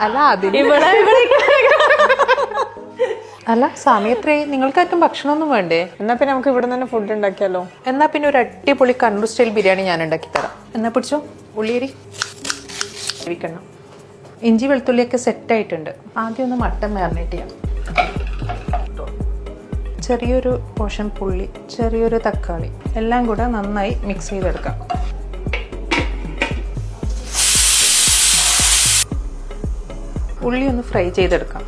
അല്ല അല്ല സമയത്രേ നിങ്ങൾക്കാർക്കും ഭക്ഷണമൊന്നും വേണ്ടേ? എന്നാ പിന്നെ നമുക്ക് ഇവിടെ തന്നെ ഫുഡ് ഉണ്ടാക്കിയാലോ? എന്നാ പിന്നെ ഒരു അടിപൊളി കണ്ണൂർ സ്റ്റൈൽ ബിരിയാണി ഞാൻ ഉണ്ടാക്കി തരാം. എന്നാ പിടിച്ചോ. ഉള്ളിയരി വേവിക്കണം. ഇഞ്ചി വെളുത്തുള്ളിയൊക്കെ സെറ്റായിട്ടുണ്ട്. ആദ്യം ഒന്ന് മട്ടൻ മാരിനേറ്റ് ചെയ്യാം. ചെറിയൊരു പോർഷൻ പുള്ളി, ചെറിയൊരു തക്കാളി എല്ലാം കൂടെ നന്നായി മിക്സ് ചെയ്തെടുക്കാം. ഉള്ളി ഒന്ന് ഫ്രൈ ചെയ്തെടുക്കാം.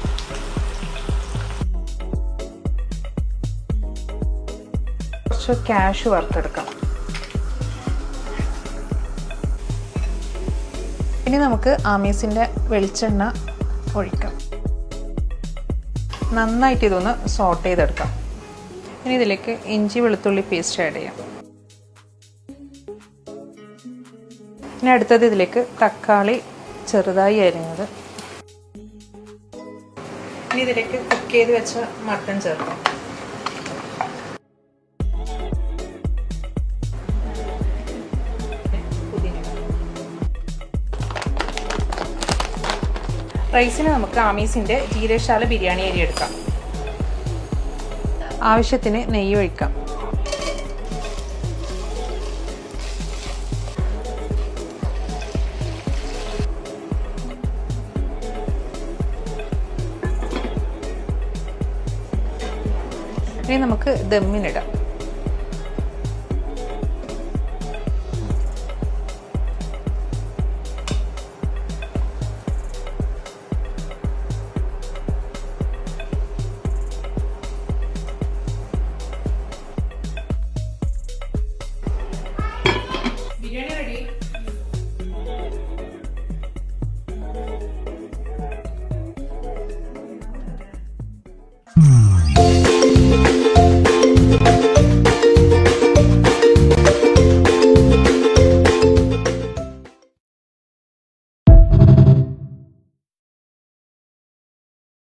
കുറച്ച് കാഷ്യൂ വറുത്തെടുക്കാം. ഇനി നമുക്ക് ആമീസിൻ്റെ വെളിച്ചെണ്ണ ഒഴിക്കാം. നന്നായിട്ട് ഇതൊന്ന് സോട്ട് ചെയ്തെടുക്കാം. ഇനി ഇതിലേക്ക് ഇഞ്ചി വെളുത്തുള്ളി പേസ്റ്റ് ആഡ് ചെയ്യാം. ഇനി അടുത്തത് ഇതിലേക്ക് തക്കാളി ചെറുതായി അരിഞ്ഞത്. ഇനി ഇതിലേക്ക് കുക്ക് ചെയ്ത് വെച്ച മട്ടൺ ചേർക്കാം. റൈസിന് നമുക്ക് ആമീസിൻ്റെ ജീരകശാല ബിരിയാണി അരി എടുക്കാം. ആവശ്യത്തിന് നെയ്യ് ഒഴിക്കാം. ഇനി നമുക്ക് ദമ്മിനിടാം.